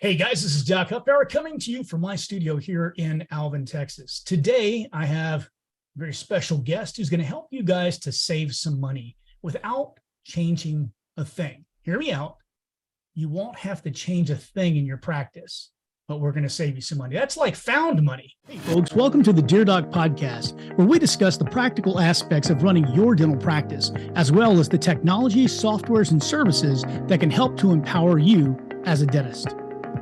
Hey guys, this is Doc Huffpower coming to you from my studio here in Alvin, Texas. Today, I have a very special guest who's going to help you guys to save some money without changing a thing. Hear me out. You won't have to change a thing in your practice, but we're going to save you some money. That's like found money. Hey folks, welcome to the Dear Doc podcast, where we discuss the practical aspects of running your dental practice, as well as the technology, softwares, and services that can help to empower you as a dentist.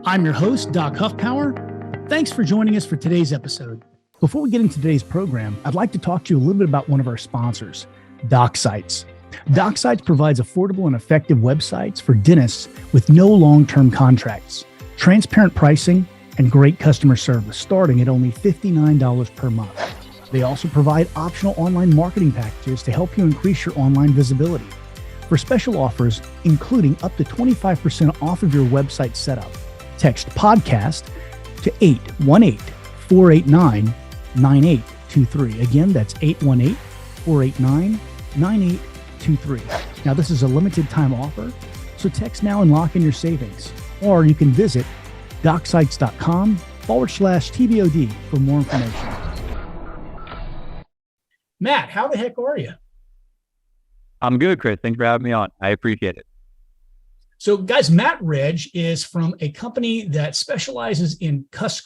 I'm your host, Doc Huffpower. Thanks for joining us for today's episode. Before we get into today's program, I'd like to talk to you a little bit about one of our sponsors, DocSites. DocSites provides affordable and effective websites for dentists with no long-term contracts, transparent pricing, and great customer service starting at only $59 per month. They also provide optional online marketing packages to help you increase your online visibility. For special offers, including up to 25% off of your website setup, text podcast to 818-489-9823. Again, that's 818-489-9823. Now, this is a limited time offer, so text now and lock in your savings. Or you can visit docsites.com/TBOD for more information. Matt, how the heck are you? I'm good, Chris. Thanks for having me on. I appreciate it. So guys, Matt REJ is from a company that specializes in cost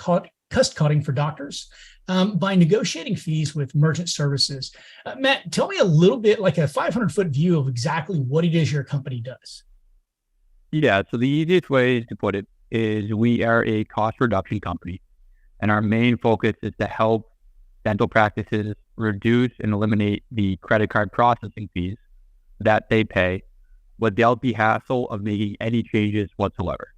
cutting for doctors by negotiating fees with merchant services. Matt, tell me a little bit, like a 500-foot view of exactly what it is your company does. Yeah, so the easiest way to put it is we are a cost reduction company, and our main focus is to help dental practices reduce and eliminate the credit card processing fees that they pay without the hassle of making any changes whatsoever.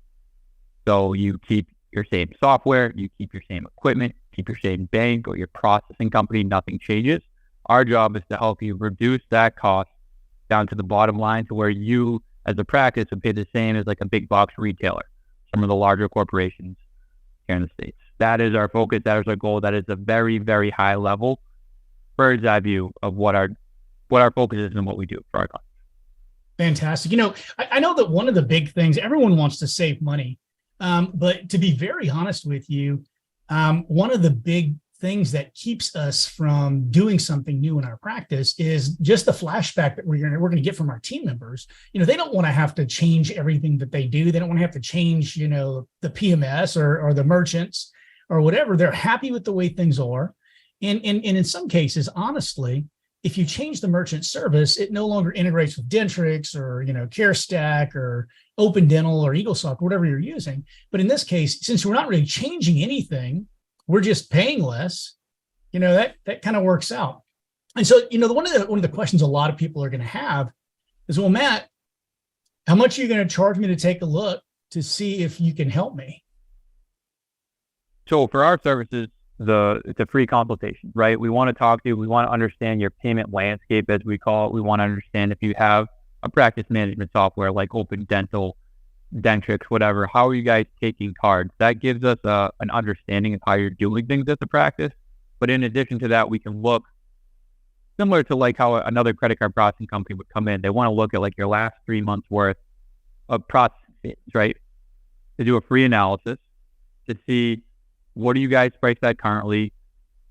So you keep your same software, you keep your same equipment, keep your same bank or your processing company, nothing changes. Our job is to help you reduce that cost down to the bottom line to where you as a practice would pay the same as like a big box retailer, some of the larger corporations here in the States. That is our focus, that is our goal, that is a very, very high level bird's eye view of what our focus is and what we do for our clients. Fantastic. You know, I know that one of the big things, everyone wants to save money, but to be very honest with you, one of the big things that keeps us from doing something new in our practice is just the flashback that we're going to get from our team members. You know, they don't want to have to change everything that they do. They don't want to have to change, you know, the PMS or the merchants or whatever. They're happy with the way things are. And in some cases, honestly, if you change the merchant service, it no longer integrates with Dentrix or, you know, CareStack or Open Dental or EagleSoft, whatever you're using. But in this case, since we're not really changing anything, we're just paying less, you know, that kind of works out. And so, you know, one of the questions a lot of people are going to have is, well, Matt, how much are you going to charge me to take a look to see if you can help me? So for our services, it's a free consultation, right? We want to talk to you. We want to understand your payment landscape, as we call it. We want to understand if you have a practice management software like Open Dental, Dentrix, whatever. How are you guys taking cards? That gives us an understanding of how you're doing things as a practice. But in addition to that, we can look similar to like how another credit card processing company would come in. They want to look at like your last 3 months worth of processing fees, right? To do a free analysis to see what do you guys price at currently?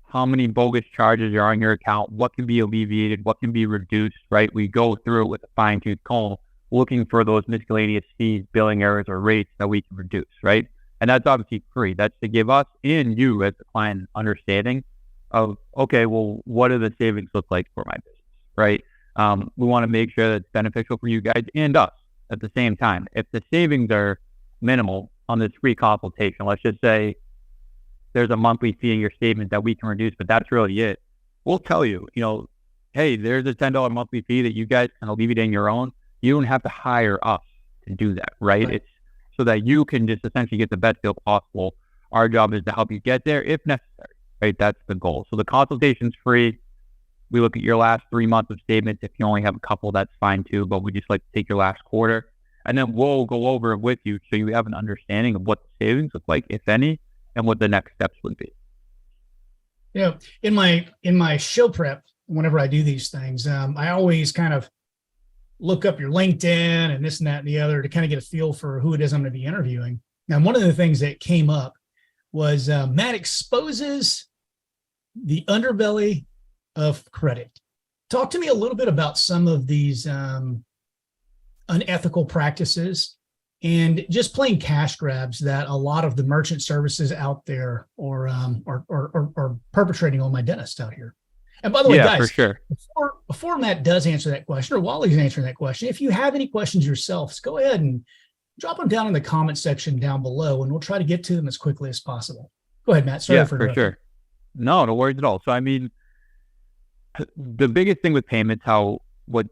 How many bogus charges are on your account? What can be alleviated? What can be reduced, right? We go through it with a fine-tooth comb, looking for those miscellaneous fees, billing errors, or rates that we can reduce, right? And that's obviously free. That's to give us and you as the client an understanding of, okay, well, what do the savings look like for my business, right? We want to make sure that it's beneficial for you guys and us at the same time. If the savings are minimal on this free consultation, let's just say there's a monthly fee in your statement that we can reduce, but that's really it. We'll tell you, you know, hey, there's a $10 monthly fee that you guys can alleviate in your own. You don't have to hire us to do that, right? It's so that you can just essentially get the best deal possible. Our job is to help you get there if necessary, right? That's the goal. So the consultation's free. We look at your last 3 months of statements. If you only have a couple, that's fine too, but we just like to take your last quarter. And then we'll go over it with you so you have an understanding of what the savings look like, if any, and what the next steps would be. You know, in my show prep, whenever I do these things, I always kind of look up your LinkedIn and this and that and the other to kind of get a feel for who it is I'm going to be interviewing. Now, one of the things that came up was Matt exposes the underbelly of credit. Talk to me a little bit about some of these unethical practices and just plain cash grabs that a lot of the merchant services out there are perpetrating on my dentist out here. And by the way, guys, for sure. Before Matt does answer that question, or while he's answering that question, if you have any questions yourselves, go ahead and drop them down in the comment section down below, and we'll try to get to them as quickly as possible. Go ahead, Matt. Sorry for sure. No worries at all. So, I mean, the biggest thing with payments, what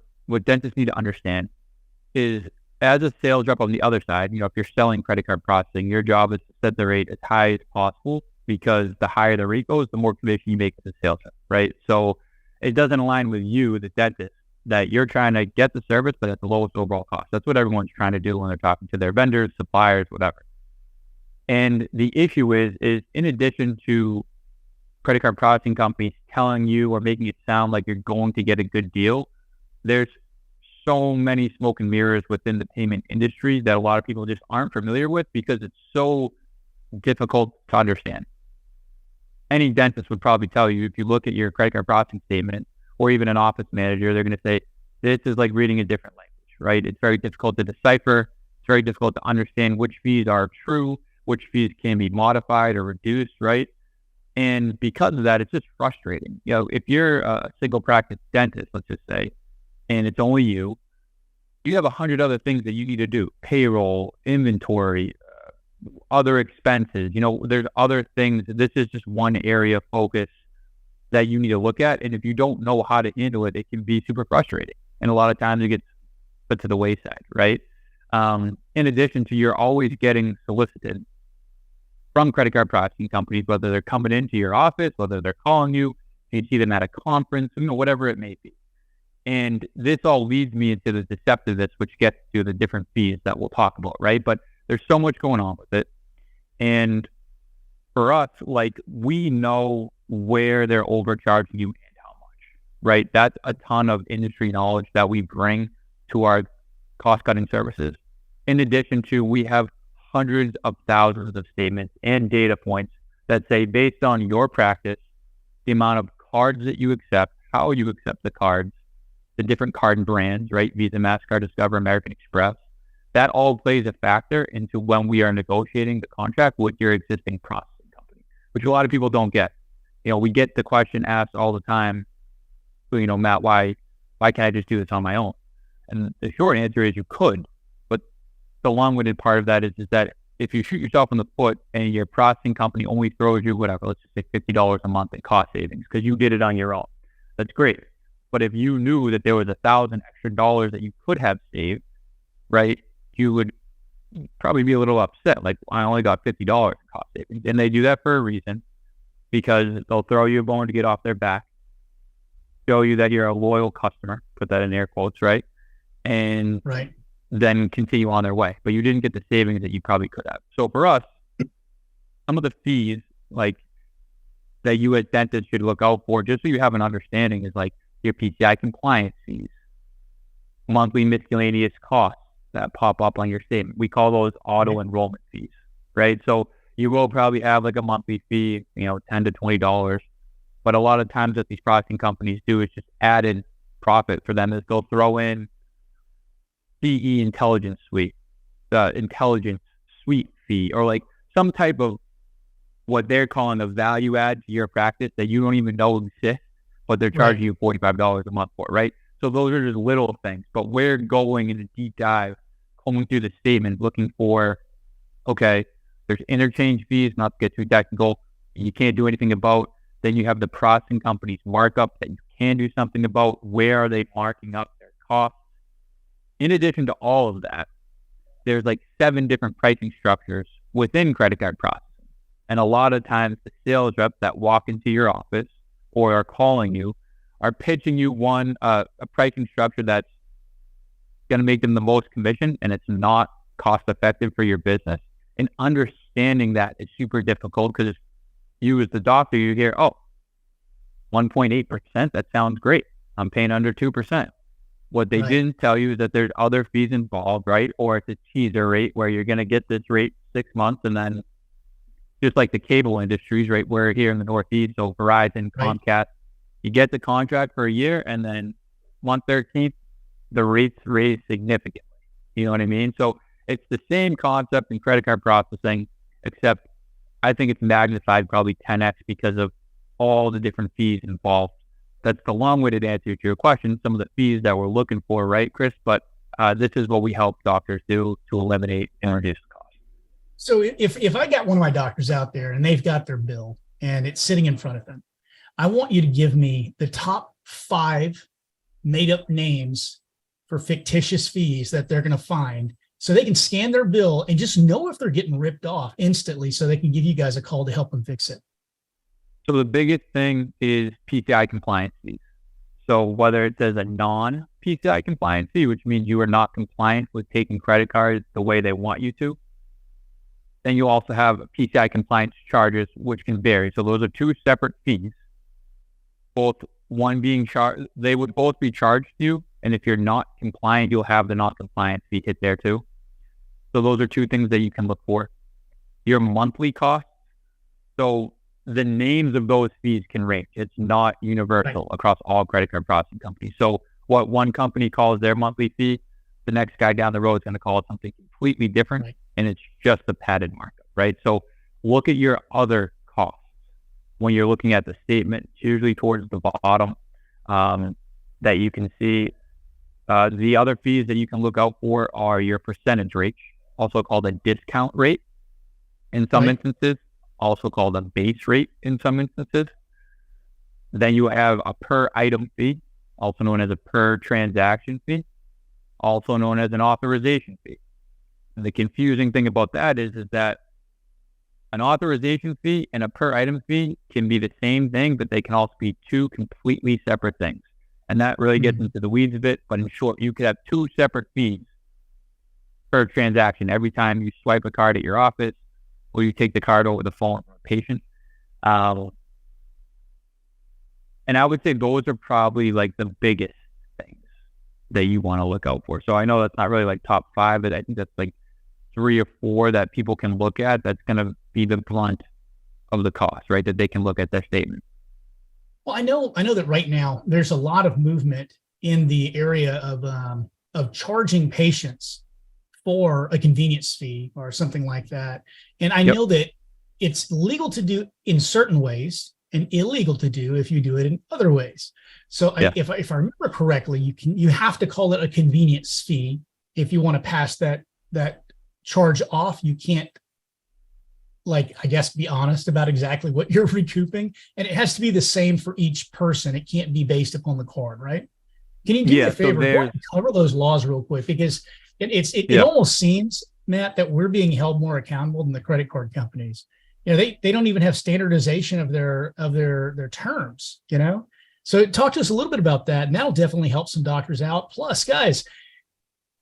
dentists need to understand is, as a sales rep on the other side, if you're selling credit card processing, your job is to set the rate as high as possible, because the higher the rate goes, the more commission you make as a sales rep, right? So it doesn't align with you, the dentist, that you're trying to get the service, but at the lowest overall cost. That's what everyone's trying to do when they're talking to their vendors, suppliers, whatever. And the issue is in addition to credit card processing companies telling you or making it sound like you're going to get a good deal, there's so many smoke and mirrors within the payment industry that a lot of people just aren't familiar with, because it's so difficult to understand. Any dentist would probably tell you, if you look at your credit card processing statement, or even an office manager, they're going to say, this is like reading a different language, right? It's very difficult to decipher. It's very difficult to understand which fees are true, which fees can be modified or reduced, right? And because of that, it's just frustrating. If you're a single practice dentist, let's just say, and it's only you have 100 other things that you need to do: payroll, inventory, other expenses. There's other things. This is just one area of focus that you need to look at. And if you don't know how to handle it, it can be super frustrating. And a lot of times it gets put to the wayside, right? In addition to, you're always getting solicited from credit card processing companies, whether they're coming into your office, whether they're calling you, you see them at a conference, whatever it may be. And this all leads me into the deceptiveness, which gets to the different fees that we'll talk about, right? But there's so much going on with it. And for us, we know where they're overcharging you and how much, right? That's a ton of industry knowledge that we bring to our cost-cutting services. In addition to, we have hundreds of thousands of statements and data points that say, based on your practice, the amount of cards that you accept, how you accept the cards, the different card brands, right? Visa, MasterCard, Discover, American Express. That all plays a factor into when we are negotiating the contract with your existing processing company, which a lot of people don't get. We get the question asked all the time, Matt, why can't I just do this on my own? And the short answer is you could, but the long-winded part of that is that if you shoot yourself in the foot and your processing company only throws you whatever, let's just say $50 a month in cost savings because you did it on your own, that's great. But if you knew that there was $1,000 extra that you could have saved, right, you would probably be a little upset. Like, I only got $50 in cost savings. And they do that for a reason, because they'll throw you a bone to get off their back, show you that you're a loyal customer, put that in air quotes, right? And then continue on their way. But you didn't get the savings that you probably could have. So for us, some of the fees that you as dentists should look out for, just so you have an understanding, is your PCI compliance fees, monthly miscellaneous costs that pop up on your statement. We call those auto enrollment fees, right? So you will probably have a monthly fee, $10 to $20. But a lot of times what these processing companies do is just added profit for them, is they'll throw in CE Intelligence Suite, the Intelligence Suite fee, or some type of what they're calling a value add to your practice that you don't even know exists, but they're charging you $45 a month for, right? So those are just little things, but we're going in a deep dive, combing through the statement, looking for, okay, there's interchange fees, not to get too technical, you can't do anything about. Then you have the processing company's markup that you can do something about. Where are they marking up their costs? In addition to all of that, there's 7 different pricing structures within credit card processing. And a lot of times the sales reps that walk into your office or are calling you are pitching you a pricing structure that's going to make them the most commission, and it's not cost effective for your business. And understanding that is super difficult, because you as the doctor, you hear, 1.8%, that sounds great. I'm paying under 2%. What they didn't tell you is that there's other fees involved, right? Or it's a teaser rate where you're going to get this rate 6 months, and then just like the cable industries, right? We're here in the Northeast, so Verizon, Right. Comcast, you get the contract for a year, and then month 13th, the rates raise significantly. You know what I mean? So it's the same concept in credit card processing, except I think it's magnified probably 10x because of all the different fees involved. That's the long-winded answer to your question, some of the fees that we're looking for, right, Chris? But this is what we help doctors do to eliminate and reduce the cost. So if I got one of my doctors out there and they've got their bill and it's sitting in front of them, I want you to give me the top 5 made up names for fictitious fees that they're going to find so they can scan their bill and just know if they're getting ripped off instantly so they can give you guys a call to help them fix it. So the biggest thing is PCI compliance fees. So whether it says a non-PCI compliance fee, which means you are not compliant with taking credit cards the way they want you to, then you also have PCI compliance charges, which can vary. So those are 2 separate fees. Both one being charged, they would both be charged to you. And if you're not compliant, you'll have the non-compliance fee hit there too. So those are 2 things that you can look for. Your monthly costs. So the names of those fees can range. It's not universal across all credit card processing companies. So what one company calls their monthly fee, the next guy down the road is going to call it something completely different, and it's just a padded markup, right? So look at your other costs when you're looking at the statement. It's usually towards the bottom that you can see. The other fees that you can look out for are your percentage rate, also called a discount rate in some instances, also called a base rate in some instances. Then you have a per item fee, also known as a per transaction fee, also known as an authorization fee. And the confusing thing about that is that an authorization fee and a per item fee can be the same thing, but they can also be 2 completely separate things. And that really gets into the weeds a bit, but in short, you could have 2 separate fees per transaction every time you swipe a card at your office or you take the card over the phone from a patient. And I would say those are probably like the biggest things that you want to look out for. So I know that's not really like top 5, but I think that's like 3 or 4 that people can look at. That's going to be the blunt of the cost, right? That they can look at their statement. Well, I know that right now there's a lot of movement in the area of charging patients for a convenience fee or something like that. And I know that it's legal to do in certain ways and illegal to do if you do it in other ways. So if I remember correctly, you have to call it a convenience fee if you want to pass that charge off. You can't, like, I guess, be honest about exactly what you're recouping, and it has to be the same for each person. It can't be based upon the card, right? Can you do me a favor? Go ahead and cover those laws real quick, because it almost seems, Matt, that we're being held more accountable than the credit card companies. You know, they don't even have standardization of their terms, you know? So talk to us a little bit about that, and that'll definitely help some doctors out. Plus, guys,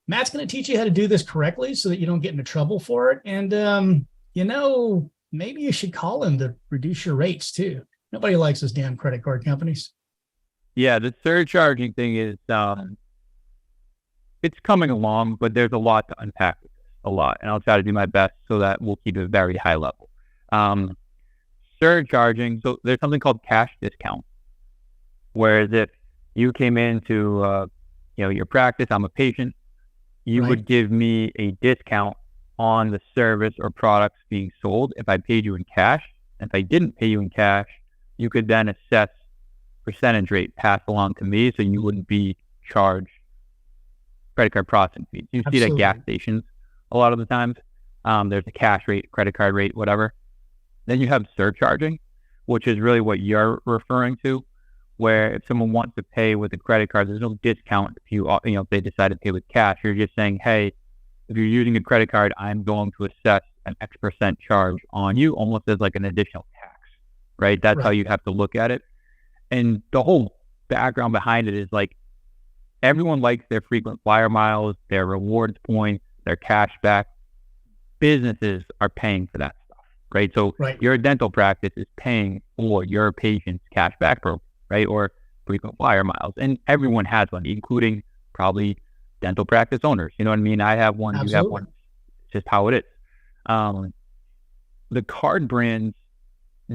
Matt's going to teach you how to do this correctly so that you don't get into trouble for it. And, you know, maybe you should call him to reduce your rates too. Nobody likes those damn credit card companies. Yeah, the surcharging thing is, it's coming along, but there's a lot to unpack with this, a lot. And I'll try to do my best so that we'll keep it very high level. Surcharging, so there's something called cash discount, whereas if you came into, your practice, I'm a patient, you would give me a discount on the service or products being sold if I paid you in cash. If I didn't pay you in cash, you could then assess percentage rate passed along to me, so you wouldn't be charged credit card processing fees. You see that at gas stations a lot of the times. There's a cash rate, credit card rate, whatever. Then you have surcharging, which is really what you're referring to, where if someone wants to pay with a credit card, there's no discount if they decide to pay with cash. You're just saying, hey, if you're using a credit card, I'm going to assess an X% charge on you, almost as like an additional tax, right? That's how you have to look at it. And the whole background behind it is like, everyone likes their frequent flyer miles, their rewards points, their cash back. Businesses are paying for that stuff, right? So your dental practice is paying for your patient's cash back program, right? Or frequent flyer miles. And everyone has one, including probably dental practice owners. You know what I mean? I have one, you have one. It's just how it is. The card brands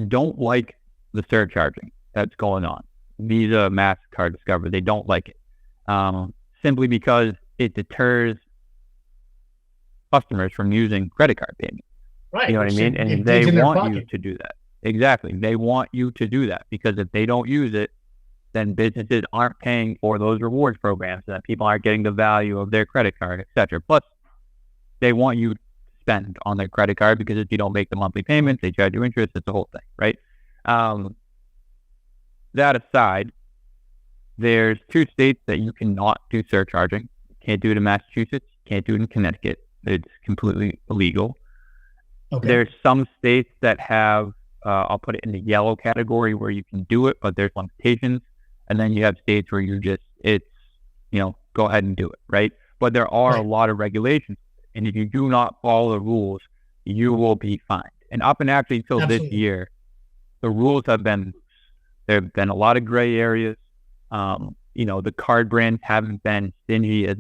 don't like the surcharging that's going on. Visa, MasterCard, Discover, they don't like it. Simply because it deters customers from using credit card payments. Right. You know what I mean? And they want you to do that. Exactly. They want you to do that, because if they don't use it, then businesses aren't paying for those rewards programs, and that people aren't getting the value of their credit card, etc. Plus, they want you to spend on their credit card, because if you don't make the monthly payments, they charge you interest. It's the whole thing, right? That aside, there's 2 states that you cannot do surcharging. You can't do it in Massachusetts. You can't do it in Connecticut. It's completely illegal. Okay. There's some states that have, I'll put it in the yellow category, where you can do it, but there's limitations. And then you have states where go ahead and do it, right? But there are a lot of regulations. And if you do not follow the rules, you will be fined. And up and actually until this year, the rules have been, there have been a lot of gray areas. The card brands haven't been stingy as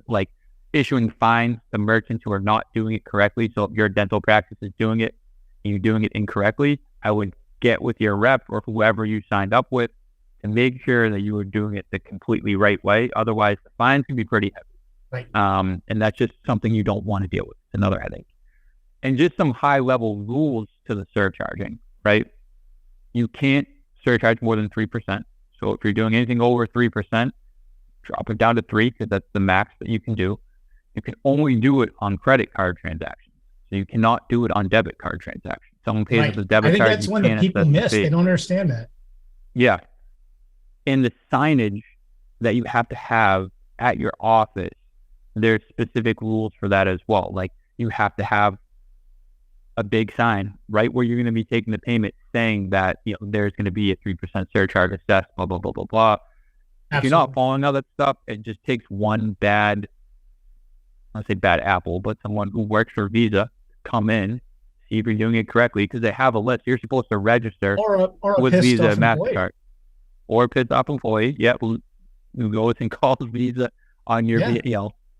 like issuing fines to merchants who are not doing it correctly. So if your dental practice is doing it and you're doing it incorrectly, I would get with your rep or whoever you signed up with to make sure that you are doing it the completely right way. Otherwise, the fines can be pretty heavy. Right. And that's just something you don't want to deal with. It's another headache. And just some high-level rules to the surcharging, right? You can't surcharge more than 3%. So if you're doing anything over 3%, drop it down to 3%, because that's the max that you can do. You can only do it on credit card transactions. So you cannot do it on debit card transactions. Someone pays with a debit card. I think that's one that people miss. They don't understand that. Yeah. And the signage that you have to have at your office, there's specific rules for that as well. Like, you have to have a big sign right where you're going to be taking the payment saying that, there's going to be a 3% surcharge assessed, blah, blah, blah, blah, blah. Absolutely. If you're not following all that stuff, it just takes one bad, I don't say bad apple, but someone who works for Visa come in, see if you're doing it correctly, because they have a list. You're supposed to register with Visa and MasterCard. Or a pissed off employee. Yeah, who goes and calls Visa on your,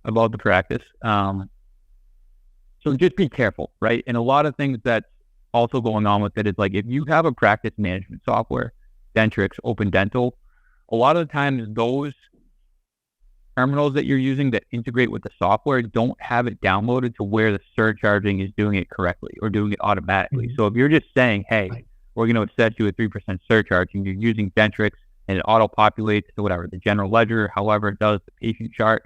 about the practice. So just be careful, right? And a lot of things that's also going on with it is, like, if you have a practice management software, Dentrix, Open Dental, a lot of the times those terminals that you're using that integrate with the software don't have it downloaded to where the surcharging is doing it correctly or doing it automatically. Mm-hmm. So if you're just saying, hey, we're going to set you a 3% surcharge, and you're using Dentrix and it auto-populates to whatever, the general ledger, however it does the patient chart,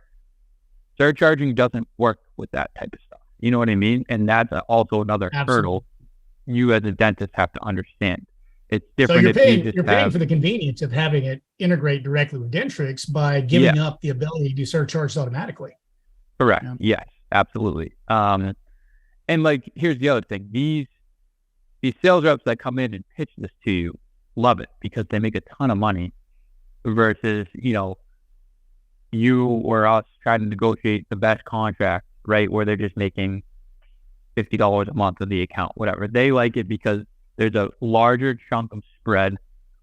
surcharging doesn't work with that type of stuff. You know what I mean? And that's also another hurdle you as a dentist have to understand. It's different. So you're paying for the convenience of having it integrate directly with Dentrix by giving up the ability to do surcharges automatically. Correct. Yeah. Yes, absolutely. And like, here's the other thing. These sales reps that come in and pitch this to you love it because they make a ton of money versus, you or us trying to negotiate the best contract, right? Where they're just making $50 a month of the account, whatever. They like it because there's a larger chunk of spread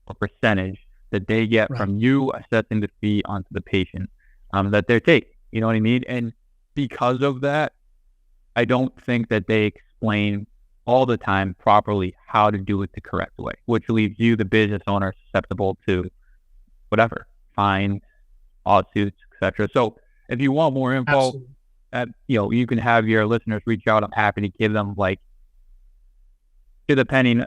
or percentage that they get from you assessing the fee onto the patient that they're taking. You know what I mean? And because of that, I don't think that they explain all the time properly how to do it the correct way, which leaves you, the business owner, susceptible to whatever, fines, lawsuits, etc. So if you want more info, you can have your listeners reach out. I'm happy to give them, like, to the penny,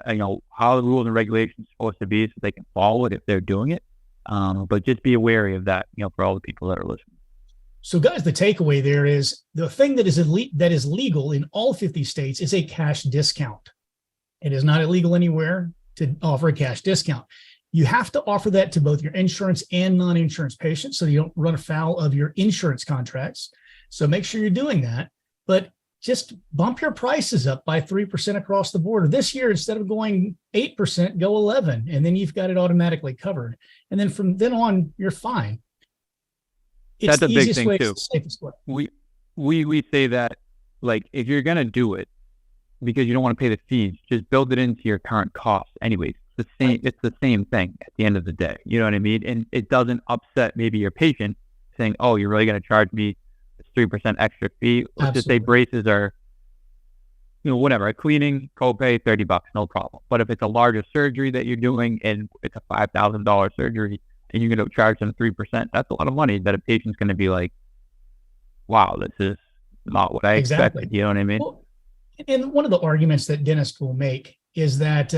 how the rules and regulations are supposed to be so they can follow it if they're doing it. But just be wary of that, for all the people that are listening. So guys, the takeaway there is the thing that is legal in all 50 states is a cash discount. It is not illegal anywhere to offer a cash discount. You have to offer that to both your insurance and non-insurance patients so you don't run afoul of your insurance contracts. So make sure you're doing that, but just bump your prices up by 3% across the board. This year, instead of going 8%, go 11%, and then you've got it automatically covered. And then from then on, you're fine. It's That's a big thing too. We say that, like, if you're gonna do it because you don't want to pay the fees, just build it into your current costs. Anyways, it's the same thing at the end of the day. You know what I mean? And it doesn't upset maybe your patient saying, "Oh, you're really gonna charge me 3% extra fee." Let's just say braces are whatever, a cleaning copay, $30, no problem. But if it's a larger surgery that you're doing and it's a $5,000 surgery and you're going to charge them 3%, that's a lot of money that a patient's going to be like, wow, this is not what I Exactly. expected. You know what I mean? Well, and one of the arguments that dentists will make is that,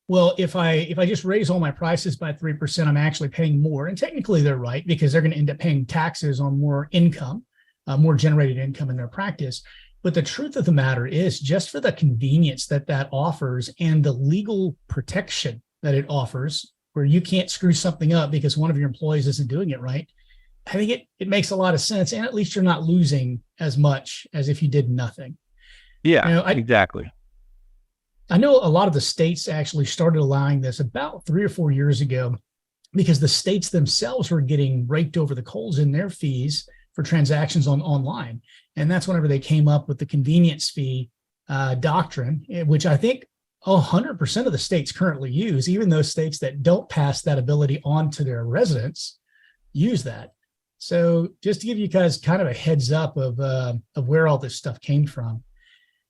well, if I just raise all my prices by 3%, I'm actually paying more. And technically they're right, because they're going to end up paying taxes on more income, more generated income in their practice. But the truth of the matter is, just for the convenience that offers and the legal protection that it offers, where you can't screw something up because one of your employees isn't doing it right, I think it makes a lot of sense. And at least you're not losing as much as if you did nothing. Yeah, exactly. I know a lot of the states actually started allowing this about 3 or 4 years ago, because the states themselves were getting raked over the coals in their fees for transactions online. And that's whenever they came up with the convenience fee doctrine, which I think 100% of the states currently use. Even those states that don't pass that ability on to their residents use that. So just to give you guys kind of a heads up of where all this stuff came from.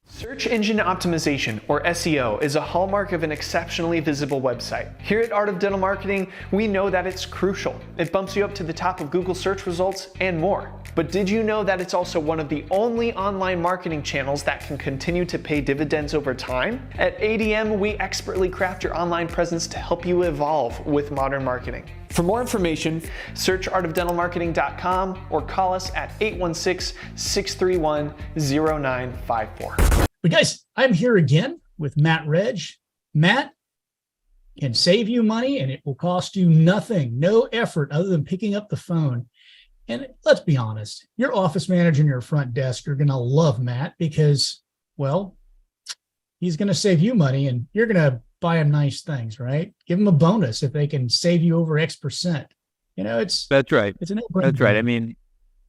Search engine optimization, or SEO, is a hallmark of an exceptionally visible website. Here at Art of Dental Marketing, we know that it's crucial. It bumps you up to the top of Google search results and more. But did you know that it's also one of the only online marketing channels that can continue to pay dividends over time? At ADM, we expertly craft your online presence to help you evolve with modern marketing. For more information, search artofdentalmarketing.com or call us at 816-631-0954. But guys, I'm here again with Matt REJ. Matt can save you money and it will cost you nothing, no effort other than picking up the phone. And let's be honest, your office manager and your front desk are going to love Matt because, well, he's going to save you money and you're going to buy them nice things, right? Give them a bonus if they can save you over X%. That's right. It's a no-brainer. That's right. I mean,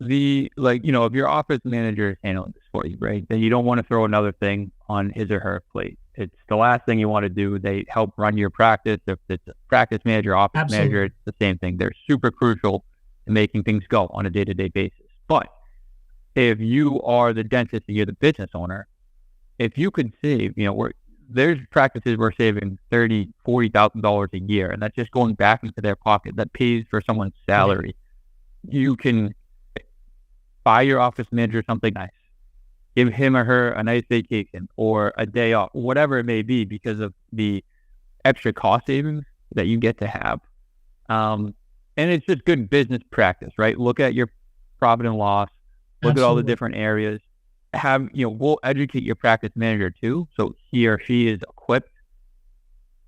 if your office manager is handling this for you, right, then you don't want to throw another thing on his or her plate. It's the last thing you want to do. They help run your practice. If it's a practice manager, office manager, it's the same thing. They're super crucial in making things go on a day-to-day basis. But if you are the dentist and you're the business owner, if you could save, there's practices we're saving $30,000, $40,000 a year, and that's just going back into their pocket. That pays for someone's salary. You can buy your office manager something nice, give him or her a nice vacation or a day off, whatever it may be, because of the extra cost savings that you get to have. And it's just good business practice, right? Look at your profit and loss, look at all the different areas. We'll educate your practice manager too, so he or she is equipped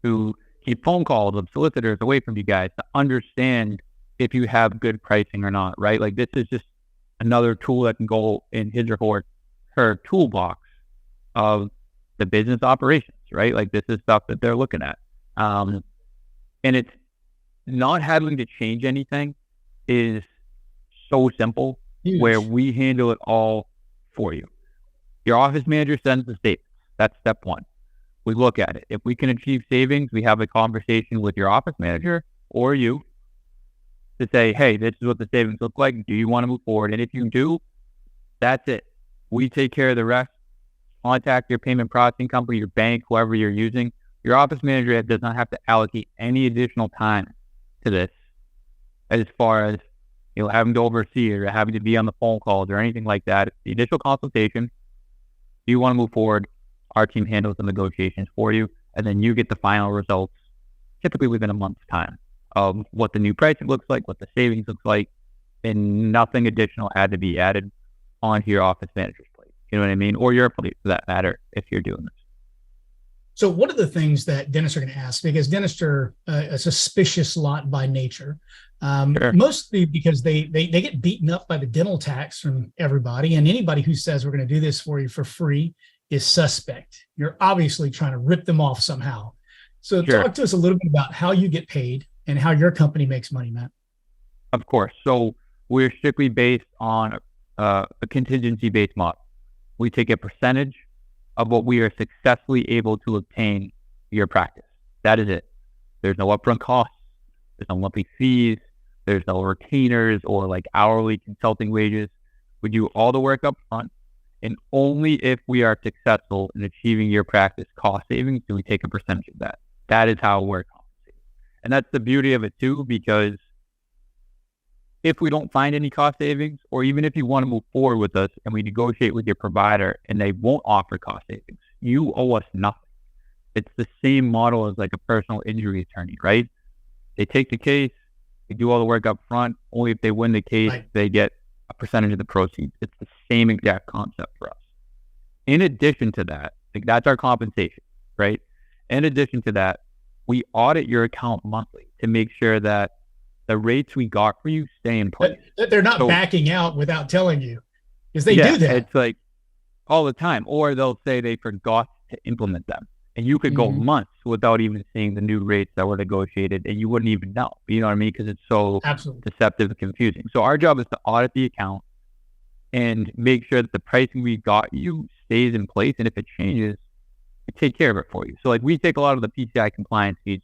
to keep phone calls of solicitors away from you guys to understand if you have good pricing or not, right? Like, this is just another tool that can go in his or her toolbox of the business operations, right? Like, this is stuff that they're looking at. And it's not having to change anything is so simple. Huge. Where we handle it all for you. Your office manager sends the statements. That's step one. We look at it. If we can achieve savings, we have a conversation with your office manager or you to say, hey, this is what the savings look like. Do you want to move forward? And if you do, that's it. We take care of the rest. Contact your payment processing company, your bank, whoever you're using. Your office manager does not have to allocate any additional time to this as far as having to oversee it or having to be on the phone calls or anything like that. It's the initial consultation. Do you want to move forward? Our team handles the negotiations for you, and then you get the final results, typically within a month's time, of what the new pricing looks like, what the savings looks like, and nothing additional had to be added onto your office manager's plate. You know what I mean? Or your plate, for that matter, if you're doing this. So one of the things that dentists are going to ask, because dentists are a suspicious lot by nature, sure. Mostly because they get beaten up by the dental tax from everybody, and anybody who says we're going to do this for you for free is suspect. You're obviously trying to rip them off somehow. So sure. Talk to us a little bit about how you get paid and how your company makes money, Matt. Of course. So we're strictly based on a contingency-based model. We take a percentage of what we are successfully able to obtain your practice. That is it. There's no upfront costs. There's no monthly fees. There's no retainers or like hourly consulting wages. We do all the work up front, And only if we are successful in achieving your practice cost savings do we take a percentage of that. That is how we're compensated. And that's the beauty of it too, because if we don't find any cost savings, or even if you want to move forward with us and we negotiate with your provider and they won't offer cost savings, you owe us nothing. It's the same model as like a personal injury attorney, right? They take the case, they do all the work up front. Only if they win the case, Right. they get a percentage of the proceeds. It's the same exact concept for us. In addition to that, like that's our compensation, right? In addition to that, we audit your account monthly to make sure that the rates we got for you stay in place. That they're not backing out without telling you, because they do that. It's like all the time. Or they'll say they forgot to implement them. And you could go months without even seeing the new rates that were negotiated, and you wouldn't even know. You know what I mean? Because it's so deceptive and confusing. So our job is to audit the account and make sure that the pricing we got you stays in place. And if it changes, we take care of it for you. So like we take a lot of the PCI compliance fees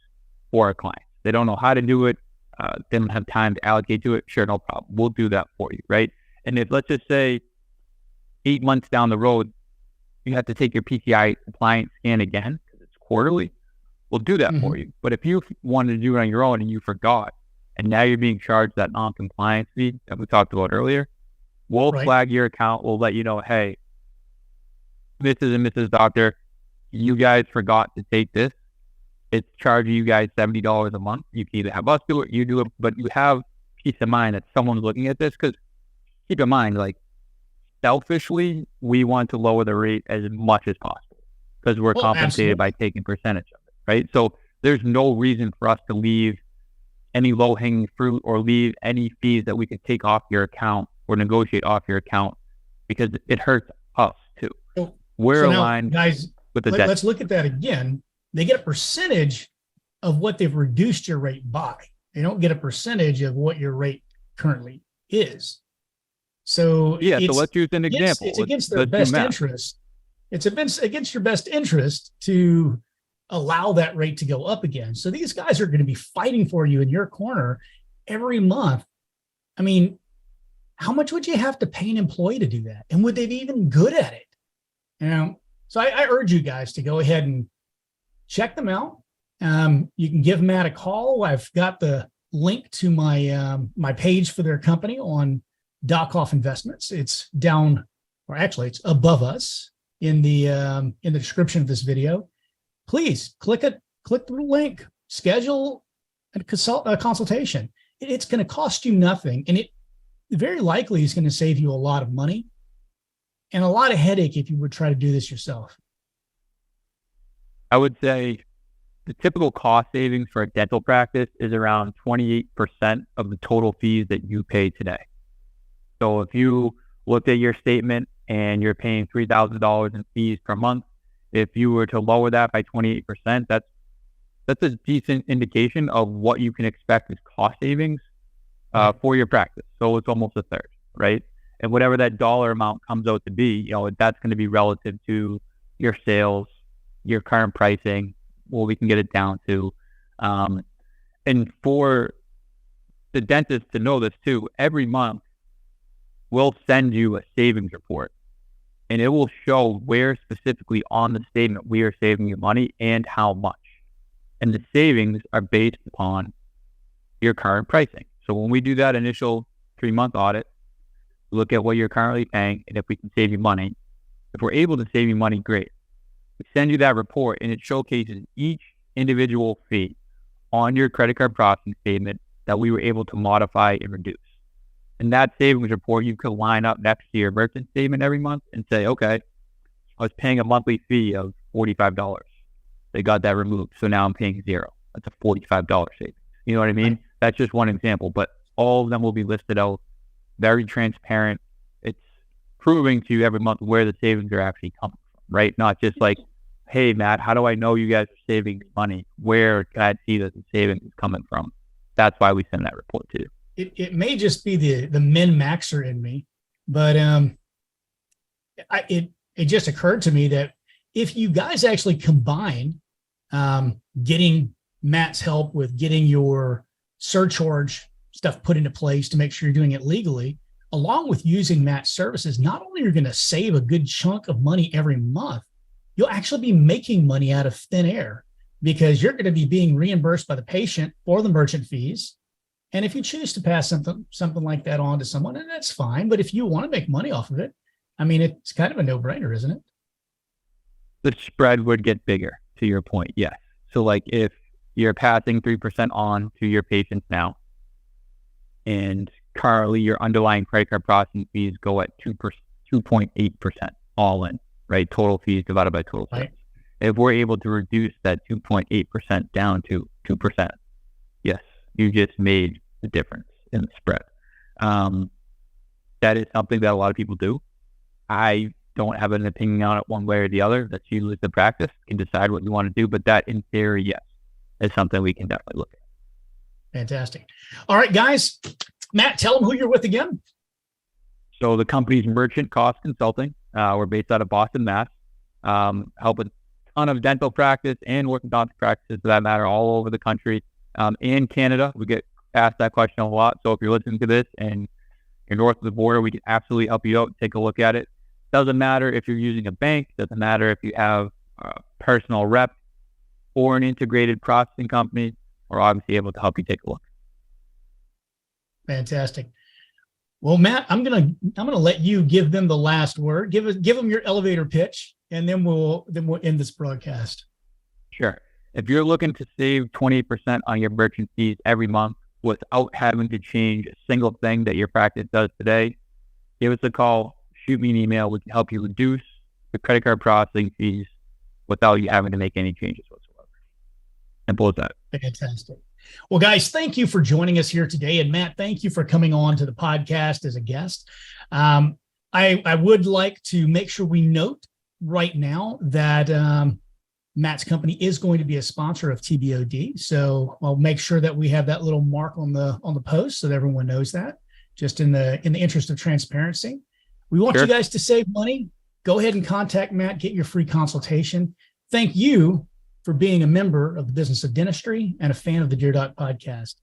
for our clients. They don't know how to do it. They don't have time to allocate to it. Sure, no problem. We'll do that for you, right? And if, let's just say, 8 months down the road, you have to take your PCI compliance scan again because it's quarterly, we'll do that for you. But if you wanted to do it on your own and you forgot, and now you're being charged that non-compliance fee that we talked about earlier, we'll flag your account. We'll let you know, hey, Mrs. and Mrs. Doctor, you guys forgot to take this. It's charging you guys $70 a month. You can either have us do it, you do it, but you have peace of mind that someone's looking at this. Because keep in mind, like, selfishly, we want to lower the rate as much as possible because we're compensated by taking percentage of it, right? So there's no reason for us to leave any low-hanging fruit or leave any fees that we could take off your account or negotiate off your account because it hurts us too. We're aligned, guys, with the debt. Let's look at that again. They get a percentage of what they've reduced your rate by. They don't get a percentage of what your rate currently is. So so let's use an example. It's against their best interest. It's against your best interest to allow that rate to go up again. So these guys are going to be fighting for you in your corner every month. I mean, how much would you have to pay an employee to do that? And would they be even good at it? You know, so I urge you guys to go ahead and check them out. You can give Matt a call. I've got the link to my my page for their company on Dockoff Investments. It's down, or actually it's above us in the description of this video. Please click the link, schedule a consultation. It's going to cost you nothing, and it very likely is going to save you a lot of money and a lot of headache if you would try to do this yourself. I would say the typical cost savings for a dental practice is around 28% of the total fees that you pay today. So if you looked at your statement and you're paying $3,000 in fees per month, if you were to lower that by 28%, that's a decent indication of what you can expect as cost savings for your practice. So it's almost a third, right? And whatever that dollar amount comes out to be, you know, that's going to be relative to your sales, your current pricing, what we can get it down to. And for the dentist to know this too, every month we'll send you a savings report, and it will show where specifically on the statement we are saving you money and how much. And the savings are based upon your current pricing. So when we do that initial 3-month audit, we look at what you're currently paying and if we can save you money. If we're able to save you money, great. We send you that report, and it showcases each individual fee on your credit card processing statement that we were able to modify and reduce. And that savings report, you could line up next to your merchant statement every month and say, okay, I was paying a monthly fee of $45. They got that removed, so now I'm paying $0. That's a $45 savings. You know what I mean? That's just one example, but all of them will be listed out, very transparent. It's proving to you every month where the savings are actually coming from, right? Not just like, hey, Matt, how do I know you guys are saving money? Where can I see that the savings is coming from? That's why we send that report to you. It may just be the min-maxer in me, but it just occurred to me that if you guys actually combine getting Matt's help with getting your surcharge stuff put into place to make sure you're doing it legally along with using Matt's services, not only are you going to save a good chunk of money every month, you'll actually be making money out of thin air because you're going to be being reimbursed by the patient for the merchant fees. And if you choose to pass something like that on to someone, then that's fine. But if you want to make money off of it, I mean, it's kind of a no-brainer, isn't it? The spread would get bigger, to your point, yes. So like if you're passing 3% on to your patients now, and currently your underlying credit card processing fees go at 2.8% all in, right? Total fees divided by total sales. Right. If we're able to reduce that 2.8% down to 2%, yes, you just made the difference in the spread. That is something that a lot of people do. I don't have an opinion on it one way or the other. That's usually the practice. You can decide what you want to do, but that in theory, yes, is something we can definitely look at. Fantastic. All right, guys. Matt, tell them who you're with again. So the company's Merchant Cost Consulting. We're based out of Boston, Mass. Help a ton of dental practice and orthodontic practices, for that matter, all over the country and Canada. We get asked that question a lot. So if you're listening to this and you're north of the border, we can absolutely help you out. Take a look at it. Doesn't matter if you're using a bank. Doesn't matter if you have a personal rep or an integrated processing company. We're obviously able to help you take a look. Fantastic. Well, Matt, I'm gonna let you give them the last word. Give them your elevator pitch, and then we'll end this broadcast. Sure. If you're looking to save 20% on your merchant fees every month without having to change a single thing that your practice does today, give us a call. Shoot me an email. We can help you reduce the credit card processing fees without you having to make any changes whatsoever. Simple as that. Fantastic. Well, guys, thank you for joining us here today. And Matt, thank you for coming on to the podcast as a guest. I would like to make sure we note right now that Matt's company is going to be a sponsor of TBOD. So I'll make sure that we have that little mark on the post so that everyone knows that, just in the interest of transparency. We want you guys to save money. Go ahead and contact Matt, get your free consultation. Thank you for being a member of the Business of Dentistry and a fan of the Dear Doc podcast.